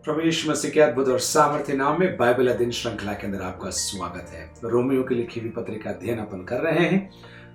प्रभु यीशु मसीह के अद्भुत और सामर्थ्य नाम में बाइबल अध्ययन श्रृंखला के अंदर आपका स्वागत है। रोमियो की लिखी हुई पत्री का अध्ययन अपन कर रहे हैं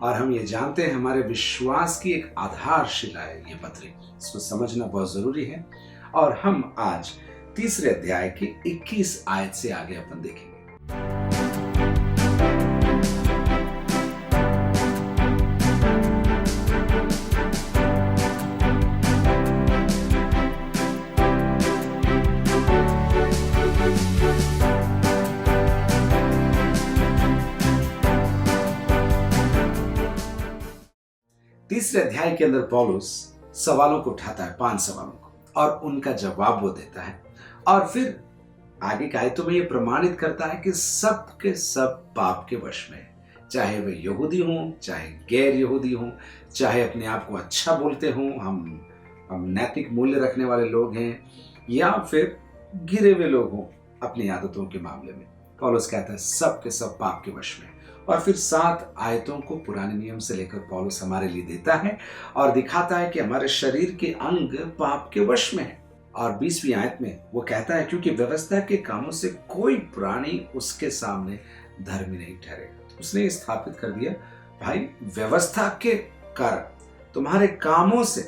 और हम ये जानते हैं हमारे विश्वास की एक आधारशिला है ये पत्री। इसको समझना बहुत जरूरी है और हम आज तीसरे अध्याय की 21 आयत से आगे अपन देखेंगे। तीसरे अध्याय के अंदर पौलुस सवालों को उठाता है, 5 सवालों को, और उनका जवाब वो देता है और फिर आगे की आयतों में ये प्रमाणित करता है कि सब के सब पाप के वश में है। चाहे वे यहूदी हों, चाहे गैर यहूदी हों, चाहे अपने आप को अच्छा बोलते हों, हम नैतिक मूल्य रखने वाले लोग हैं, या फिर गिरे हुए लोग हों अपनी आदतों के मामले में। पौलुस कहता है सब के सब पाप के वश में। और फिर 7 आयतों को पुराने नियम से लेकर पौलुस हमारे लिए देता है और दिखाता है कि हमारे शरीर के अंग पाप के वश में है। और 20वीं आयत में वो कहता है क्योंकि व्यवस्था के कामों से कोई प्राणी उसके सामने धर्मी नहीं ठहरेगा। उसने स्थापित कर दिया, भाई व्यवस्था के कारण तुम्हारे कामों से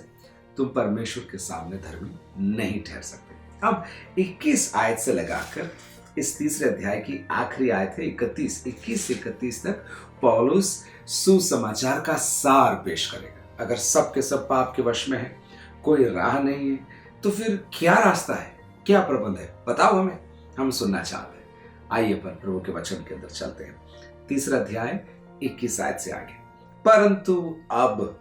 तुम परमेश्वर के सामने धर्मी नहीं ठहर सकते। अब 21 आयत से लगाकर इस तीसरे अध्याय की आखिरी आयत है 21 से 31 तक पौलुस सुसमाचार का सार पेश करेगा। अगर सब के सब पाप के वश में है, कोई राह नहीं है, तो फिर क्या रास्ता है, क्या प्रबंध है, बताओ हमें, हम सुनना चाहते हैं। आइए पर प्रभु के वचन के अंदर चलते हैं। तीसरा अध्याय 21 आयत से आगे। परंतु अब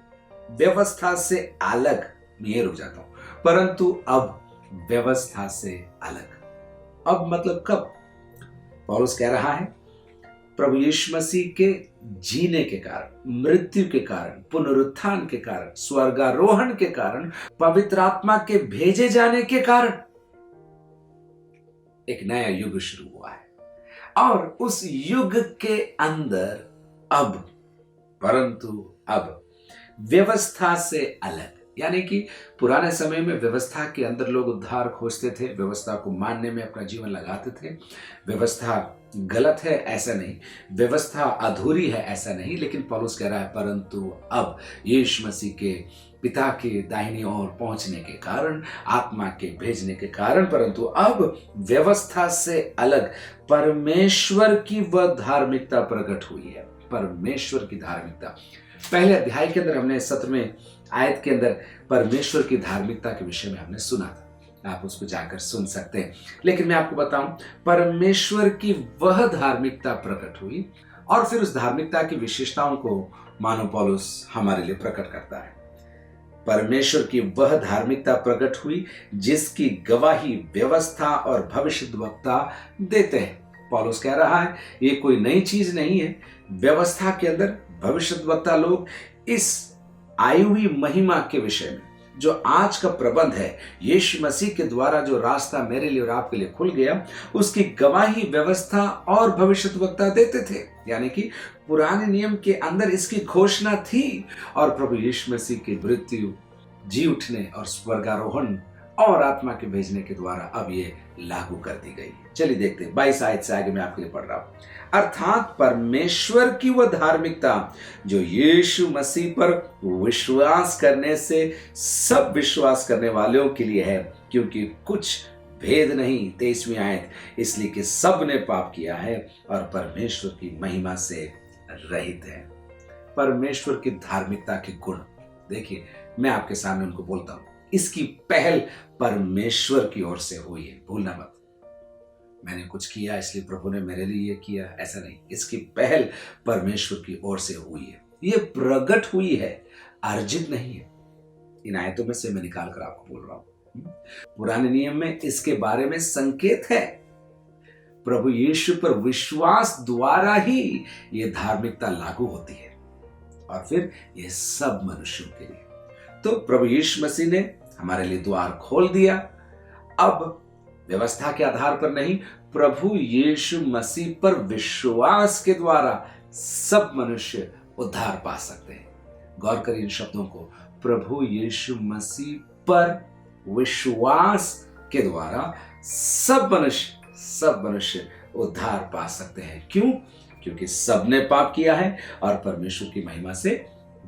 व्यवस्था से अलग, मैं रुक जाता हूं, परंतु अब व्यवस्था से अलग। अब मतलब कब? पौलुस कह रहा है प्रभु यीशु मसीह के जीने के कारण, मृत्यु के कारण, पुनरुत्थान के कारण, स्वर्गारोहण के कारण, पवित्र आत्मा के भेजे जाने के कारण एक नया युग शुरू हुआ है। और उस युग के अंदर अब, परंतु अब व्यवस्था से अलग, यानी कि पुराने समय में व्यवस्था के अंदर लोग उद्धार खोजते थे, व्यवस्था को मानने में अपना जीवन लगाते थे। व्यवस्था गलत है ऐसा नहीं, व्यवस्था अधूरी है ऐसा नहीं, लेकिन पौलुस कह रहा है परंतु अब यीशु मसीह के पिता के दाहिनी ओर पहुंचने के कारण, आत्मा के भेजने के कारण, परंतु अब व्यवस्था से अलग परमेश्वर की वह धार्मिकता प्रकट हुई है। परमेश्वर की धार्मिकता, पहले अध्याय के अंदर हमने 17वें आयत के अंदर परमेश्वर की धार्मिकता के विषय में हमने सुना था, आप उसको जाकर सुन सकते हैं। लेकिन मैं आपको बताऊं, परमेश्वर की वह धार्मिकता प्रकट हुई और फिर उस धार्मिकता की विशेषताओं को मानो पौलुस हमारे लिए प्रकट करता है। परमेश्वर की वह धार्मिकता प्रकट हुई जिसकी गवाही व्यवस्था और भविष्यद्वक्ता देते हैं। पौलुस कह रहा है ये कोई नई चीज नहीं है। व्यवस्था के अंदर भविष्यद्वक्ता लोग इस आई हुई महिमा के विषय में, जो आज का प्रबंध है, यीशु मसीह के द्वारा जो रास्ता मेरे लिए और आपके लिए खुल गया, उसकी गवाही व्यवस्था और भविष्यद्वक्ता देते थे। यानी कि पुराने नियम के अंदर इसकी घोषणा थी और प्रभु यीशु मसीह की मृत्यु, जी उठने और स्वर्गारोहण और आत्मा के भेजने के द्वारा अब ये लागू कर दी गई। चलिए देखते हैं 22 आयत से आगे मैं आपके लिए पढ़ रहा हूं। अर्थात परमेश्वर की वह धार्मिकता जो यीशु मसीह पर विश्वास करने से सब विश्वास करने वालों के लिए है, क्योंकि कुछ भेद नहीं। 23वीं आयत, इसलिए कि सब ने पाप किया है और परमेश्वर की महिमा से रहित है। परमेश्वर की धार्मिकता के गुण देखिए, मैं आपके सामने उनको बोलता हूं। इसकी पहल परमेश्वर की ओर से हुई है, भूलना मत। मैंने कुछ किया इसलिए प्रभु ने मेरे लिए ये किया, ऐसा नहीं। इसकी पहल परमेश्वर की ओर से हुई है। ये प्रकट हुई है, अर्जित नहीं है। इन आयतों में से मैं निकाल कर आपको बोल रहा हूं। पुराने नियम में इसके बारे में संकेत है। प्रभु यीशु पर विश्वास द्वारा ही ये धार्मिकता लागू होती है और फिर ये सब मनुष्यों के लिए। तो प्रभु यीशु मसीह ने हमारे लिए द्वार खोल दिया। अब व्यवस्था के आधार पर नहीं, प्रभु यीशु मसीह पर विश्वास के द्वारा सब मनुष्य उद्धार पा सकते हैं। गौर करिए इन शब्दों को, प्रभु यीशु मसीह पर विश्वास के द्वारा सब मनुष्य उद्धार पा सकते हैं। क्यों? क्योंकि सबने पाप किया है और परमेश्वर की महिमा से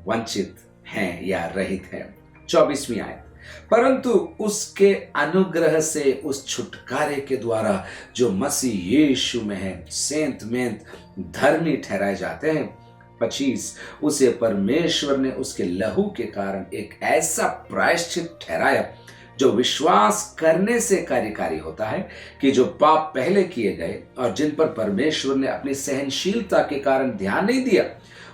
वंचित हैं या रहित हैं। 24वीं आयत, परंतु उसके अनुग्रह से उस छुटकारे के द्वारा जो मसीह यीशु में है सेंत मेंत धर्मी ठहराए जाते हैं। 25, उसे परमेश्वर ने उसके लहू के कारण एक ऐसा प्रायश्चित ठहराया जो विश्वास करने से कार्यकारी होता है कि जो पाप पहले किए गए और जिन पर परमेश्वर ने अपनी सहनशीलता के कारण ध्यान नहीं दिया,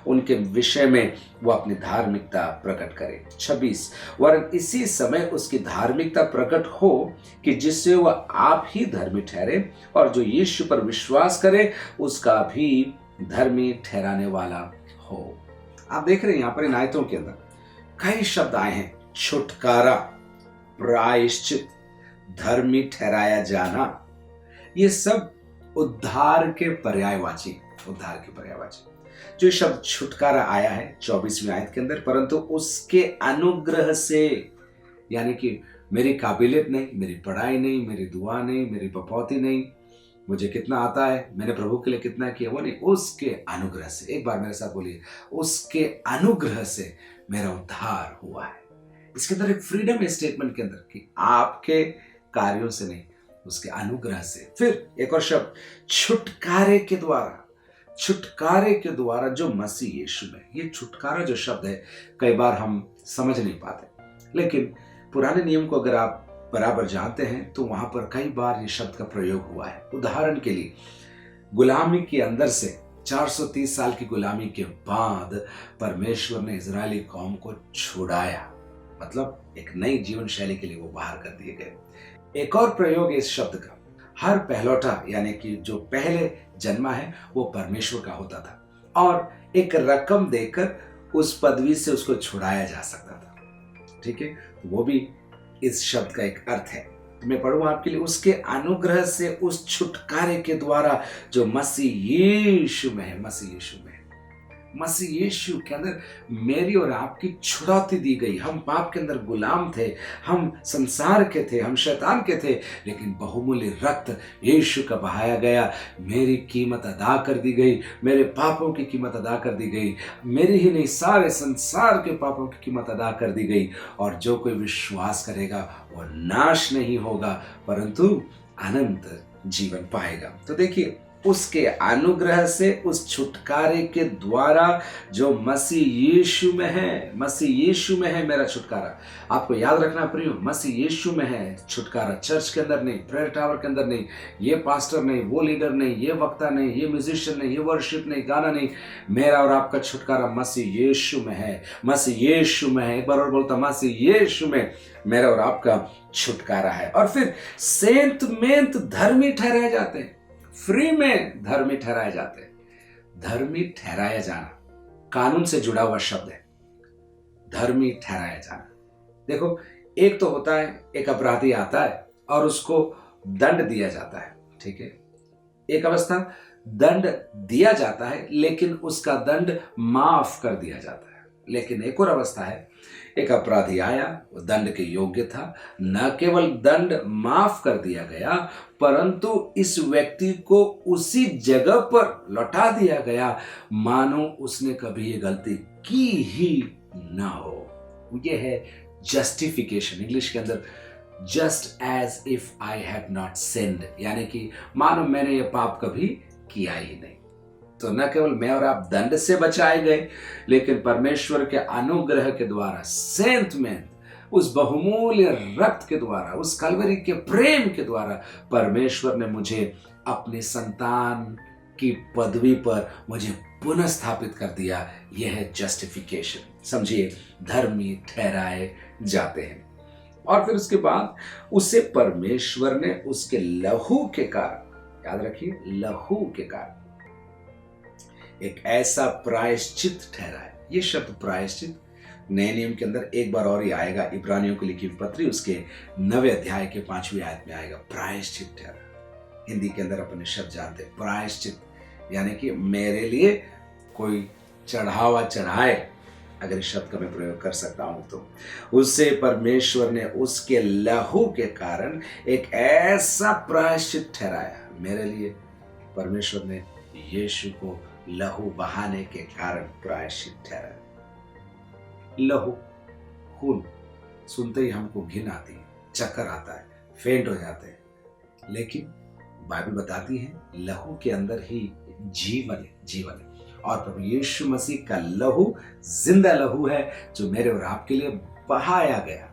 उनके विषय में वो अपनी धार्मिकता प्रकट करे। 26, वरन इसी समय उसकी धार्मिकता प्रकट हो कि जिससे वह आप ही धर्मी ठहरे और जो यीशु पर विश्वास करे उसका भी धर्मी ठहराने वाला हो। आप देख रहे हैं यहां पर इन आयतों के अंदर कई शब्द आए हैं। छुटकारा, प्रायश्चित, धर्मी ठहराया जाना, ये सब उद्धार के पर्यायवाची जो शब्द छुटकारा आया है 24वीं आयत के अंदर, परंतु उसके अनुग्रह से, यानी कि मेरी काबिलियत नहीं, मेरी पढ़ाई नहीं, मेरी दुआ नहीं, मेरी बपौती नहीं, मुझे कितना आता है, मैंने प्रभु के लिए कितना किया, वो नहीं, उसके अनुग्रह से। एक बार मेरे साथ बोलिए, उसके अनुग्रह से मेरा उद्धार हुआ है। इसके अंदर एक फ्रीडम है स्टेटमेंट के अंदर कि आपके कार्यों से नहीं, उसके अनुग्रह से। फिर एक और शब्द, छुटकारे के द्वारा जो मसीह यीशु में। ये छुटकारा जो शब्द है कई बार हम समझ नहीं पाते, लेकिन पुराने नियम को अगर आप बराबर जानते हैं तो वहां पर कई बार ये शब्द का प्रयोग हुआ है। उदाहरण के लिए, गुलामी के अंदर से 430 साल की गुलामी के बाद परमेश्वर ने इजरायली कौम को छुड़ाया, मतलब एक नई जीवन शैली के लिए वो बाहर कर दिए गए। एक और प्रयोग है इस शब्द का, हर पहलौठा यानी कि जो पहले जन्मा है वो परमेश्वर का होता था और एक रकम देकर उस पदवी से उसको छुड़ाया जा सकता था। ठीक है, तो वो भी इस शब्द का एक अर्थ है। मैं पढ़ूंगा आपके लिए, उसके अनुग्रह से उस छुटकारे के द्वारा जो मसीह यीशु में है। मसीह यीशु के अंदर मेरी और आपकी छुड़ौती दी गई। हम पाप के अंदर गुलाम थे, हम संसार के थे, हम शैतान के थे, लेकिन बहुमूल्य रक्त यीशु का बहाया गया, मेरी कीमत अदा कर दी गई, मेरे पापों की कीमत अदा कर दी गई, मेरी ही नहीं सारे संसार के पापों की कीमत अदा कर दी गई। और जो कोई विश्वास करेगा वो नाश नहीं होगा परंतु अनंत जीवन पाएगा। तो देखिए, उसके अनुग्रह से उस छुटकारे के द्वारा जो मसीह यीशु में है मेरा छुटकारा। आपको याद रखना प्रियो, मसीह यीशु में है छुटकारा। चर्च के अंदर नहीं, प्रेयर टावर के अंदर नहीं, ये पास्टर नहीं, वो लीडर नहीं, ये वक्ता नहीं, ये म्यूजिशियन नहीं, ये वर्शिप नहीं, गाना नहीं। मेरा और आपका छुटकारा मसीह यीशु में है। एक बार और बोलता, मसीह यीशु में मेरा और आपका छुटकारा है। और फिर सेंत मेंत धर्मी ठहराए जाते हैं, फ्री में धर्मी ठहराए जाते हैं। धर्मी ठहराया जाना कानून से जुड़ा हुआ शब्द है, धर्मी ठहराया जाना। देखो, एक तो होता है एक अपराधी आता है और उसको दंड दिया जाता है, ठीक है, एक अवस्था दंड दिया जाता है लेकिन उसका दंड माफ कर दिया जाता है। लेकिन एक और अवस्था है, एक अपराधी आया, वो दंड के योग्य था, न केवल दंड माफ कर दिया गया परंतु इस व्यक्ति को उसी जगह पर लौटा दिया गया मानो उसने कभी ये गलती की ही ना हो। ये है जस्टिफिकेशन, इंग्लिश के अंदर just as if I have not sinned, यानी कि मानो मैंने ये पाप कभी किया ही नहीं। तो न केवल मैं और आप दंड से बचाए गए, लेकिन परमेश्वर के अनुग्रह के द्वारा, सेंत में उस बहुमूल्य रक्त के द्वारा, उस कलवरी के प्रेम के द्वारा परमेश्वर ने मुझे अपनी संतान की पदवी पर मुझे पुनः स्थापित कर दिया। यह है जस्टिफिकेशन। समझिए, धर्मी ठहराए जाते हैं। और फिर उसके बाद उसे परमेश्वर ने उसके लहू के कारण, याद रखिए, लहू के कारण एक ऐसा प्रायश्चित ठहरा है। ये शब्द प्रायश्चित नए नियम के अंदर एक बार और ही आएगा, इब्रानियों को लिखी पत्री उसके 9वें अध्याय के 5वीं आयत में आएगा, प्रायश्चित ठहरा। हिंदी के अंदर अपने शब्द जानते, प्रायश्चित यानी कि मेरे लिए कोई चढ़ावा चढ़ाए अगर इस शब्द का मैं प्रयोग कर सकता हूं तो उससे परमेश्वर ने उसके लहू के कारण एक ऐसा प्रायश्चित ठहराया। मेरे लिए परमेश्वर ने यीशु को लहू बहाने के कारण प्रायश्चित ठहराया। लहू, खून, सुनते ही हमको घिन आती है, चक्कर आता है, फेंट हो जाते हैं, लेकिन बाइबल बताती है लहू के अंदर ही जीवन है, जीवन है। और प्रभु यीशु मसीह का लहू जिंदा लहू है जो मेरे और आपके लिए बहाया गया।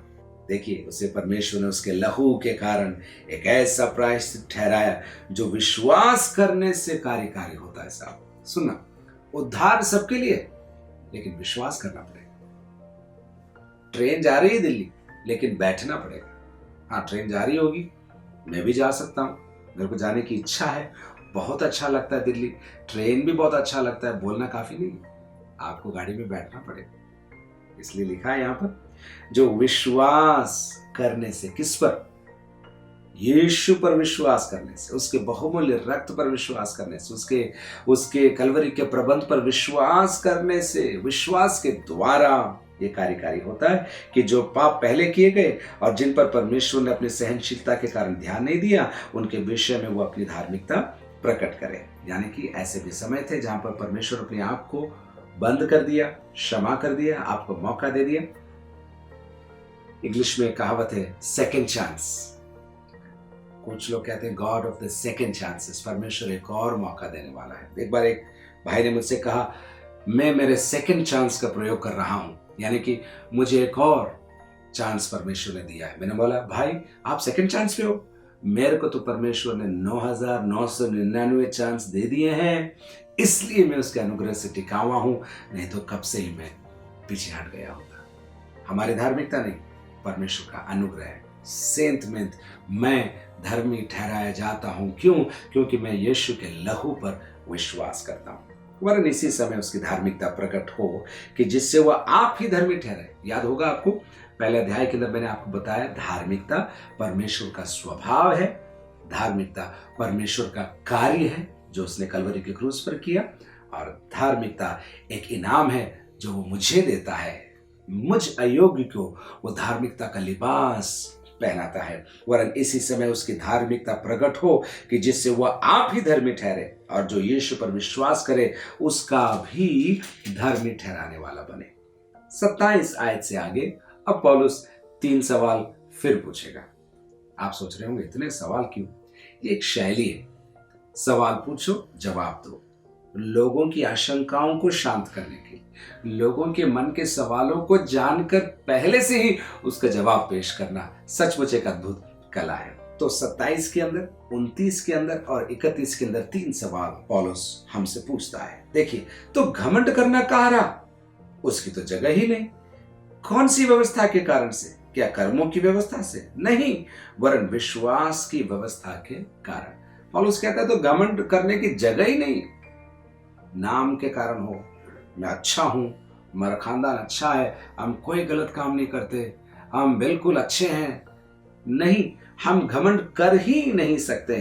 देखिए, उसे परमेश्वर ने उसके लहू के कारण एक ऐसा प्रायश्चित ठहराया जो विश्वास करने से कार्यकारी होता है। साहब सुनना, उद्धार सबके लिए, लेकिन विश्वास करना पड़ेगा। ट्रेन जा रही है दिल्ली, लेकिन बैठना पड़ेगा। हाँ, ट्रेन जा रही होगी, मैं भी जा सकता हूँ, मेरे को जाने की इच्छा है, बहुत अच्छा लगता है दिल्ली, ट्रेन भी बहुत अच्छा लगता है, बोलना काफी नहीं, आपको गाड़ी में बैठना पड़ेगा। इसलिए लिखा है यहाँ पर, जो विश्वास करने से, किस पर? यीशु पर विश्वास करने से, उसके बहुमूल्य रक्त पर विश्वास करने से, उसके कलवरी के प्रबंध पर विश्वास करने से, विश्वास के द्वारा ये कार्यकारी होता है कि जो पाप पहले किए गए और जिन पर परमेश्वर ने अपनी सहनशीलता के कारण ध्यान नहीं दिया, उनके विषय में वो अपनी धार्मिकता प्रकट करे। यानी कि ऐसे भी समय थे जहां पर परमेश्वर अपने आप को बंद कर दिया, क्षमा कर दिया, आपको मौका दे दिया। इंग्लिश में कहावत है सेकेंड चांस। कुछ लोग कहते हैं God of the second chances, परमेश्वर एक और मौका देने वाला है। एक बार एक भाई ने मुझसे कहा, मैं मेरे सेकेंड चांस का प्रयोग कर रहा हूं, यानी कि मुझे एक और चांस परमेश्वर ने दिया है। मैंने बोला, भाई आप सेकेंड चांस पे हो, मेरे को तो परमेश्वर ने 9,999 चांस दे दिए हैं, इसलिए मैं उसके अनुग्रह से टिका हुआ हूं, नहीं तो कब से ही मैं पीछे हट गया होता। हमारी धार्मिकता नहीं, परमेश्वर का अनुग्रह है। सेंत में मैं धर्मी ठहराया जाता हूं, क्यों? क्योंकि मैं यीशु के लहू पर विश्वास करता हूं। वरन इसी समय उसकी धार्मिकता प्रकट हो कि जिससे वह आप ही धर्मी ठहरे। याद होगा आपको, पहले अध्याय के अंदर मैंने आपको बताया, धार्मिकता परमेश्वर का स्वभाव है, धार्मिकता परमेश्वर का कार्य है जो उसने कलवरी के क्रूस पर किया, और धार्मिकता एक इनाम है जो वो मुझे देता है। मुझ अयोग्य को वो धार्मिकता का लिबास पहनाता है। वरन इसी समय उसकी धार्मिकता प्रकट हो कि जिससे वह आप ही धर्मी ठहरे, और जो यीशु पर विश्वास करे उसका भी धर्मी ठहराने वाला बने। 27 आयत से आगे अब पौलुस 3 सवाल फिर पूछेगा। आप सोच रहे होंगे इतने सवाल क्यों? ये एक शैली है, सवाल पूछो जवाब दो, लोगों की आशंकाओं को शांत करने के लिए, लोगों के मन के सवालों को जानकर पहले से ही उसका जवाब पेश करना सचमुच एक अद्भुत कला है। तो 27 के अंदर, 29 के अंदर और 31 के अंदर 3 सवाल पौलुस हमसे पूछता है। देखिए, तो घमंड करना कहाँ रहा? उसकी तो जगह ही नहीं। कौन सी व्यवस्था के कारण से? क्या कर्मों की व्यवस्था से? नहीं, वरन विश्वास की व्यवस्था के कारण। पौलुस कहता है तो घमंड करने की जगह ही नहीं। नाम के कारण हो, मैं अच्छा हूं, मेरा खानदान अच्छा है, हम कोई गलत काम नहीं करते, हम बिल्कुल अच्छे हैं, नहीं, हम घमंड कर ही नहीं सकते,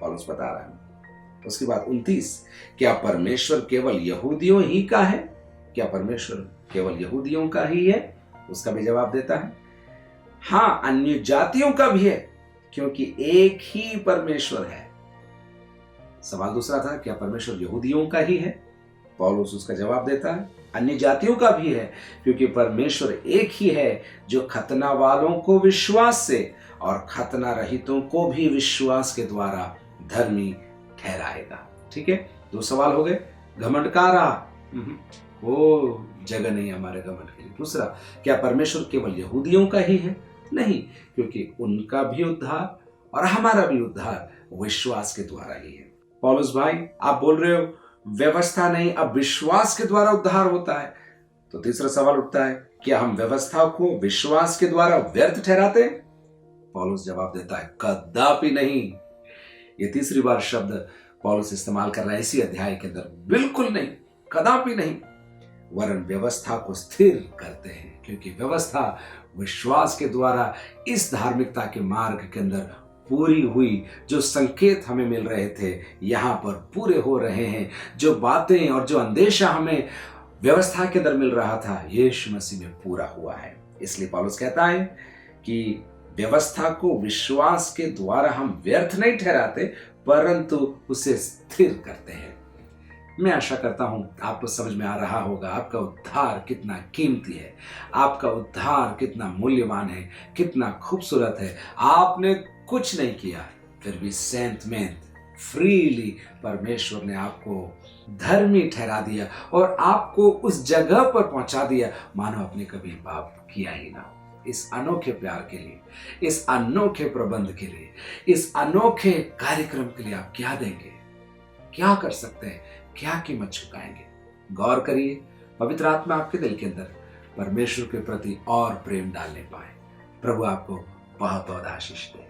पौलुस बता रहा है। उसके बाद 29, क्या परमेश्वर केवल यहूदियों ही का है? क्या परमेश्वर केवल यहूदियों का ही है? उसका भी जवाब देता है, हाँ, अन्य जातियों का भी है, क्योंकि एक ही परमेश्वर है। सवाल दूसरा था, क्या परमेश्वर यहूदियों का ही है? पौलुस उसका जवाब देता है, अन्य जातियों का भी है, क्योंकि परमेश्वर एक ही है जो खतना वालों को विश्वास से और खतना रहितों को भी विश्वास के द्वारा धर्मी ठहराएगा। ठीक है, 2 सवाल हो गए। घमंड का रहा, वो जगह नहीं हमारे घमंड के लिए। दूसरा, क्या परमेश्वर केवल यहूदियों का ही है? नहीं, क्योंकि उनका भी उद्धार और हमारा भी उद्धार विश्वास के द्वारा ही है। पौलुस भाई, आप बोल रहे हो व्यवस्था नहीं, अब विश्वास के द्वारा उद्धार होता है। तो तीसरा सवाल उठता है, क्या हम व्यवस्था को विश्वास के द्वारा व्यर्थ ठहराते हैं? पौलुस जवाब देता है, कदापि नहीं। ये तीसरी बार शब्द पौलुस इस्तेमाल कर रहा है इसी अध्याय के अंदर। बिल्कुल नहीं, कदापि नहीं, वरन व्यवस्था को स्थिर करते हैं, क्योंकि व्यवस्था विश्वास के द्वारा इस धार्मिकता के मार्ग के अंदर पूरी हुई। जो संकेत हमें मिल रहे थे यहां पर पूरे हो रहे हैं। जो बातें और जो अंदेशा हमें व्यवस्था के अंदर मिल रहा था, यीशु मसीह में पूरा हुआ है। इसलिए पौलुस कहता है कि व्यवस्था को विश्वास के द्वारा हम व्यर्थ नहीं ठहराते, परंतु उसे स्थिर करते हैं। मैं आशा करता हूं आपको समझ में आ रहा होगा आपका उद्धार कितना कीमती है, आपका उद्धार कितना मूल्यवान है, कितना खूबसूरत है। आपने कुछ नहीं किया, फिर भी सेंट मेंट फ्रीली परमेश्वर ने आपको धर्मी ठहरा दिया और आपको उस जगह पर पहुंचा दिया मानो आपने कभी पाप किया ही ना हो। इस अनोखे प्यार के लिए, इस अनोखे प्रबंध के लिए, इस अनोखे कार्यक्रम के लिए आप क्या देंगे, क्या कर सकते हैं, क्या कीमत चुकाएंगे? गौर करिए, पवित्र आत्मा आपके दिल के अंदर परमेश्वर के प्रति और प्रेम डालने पाए। प्रभु आपको बहुत बहुत आशीष दे।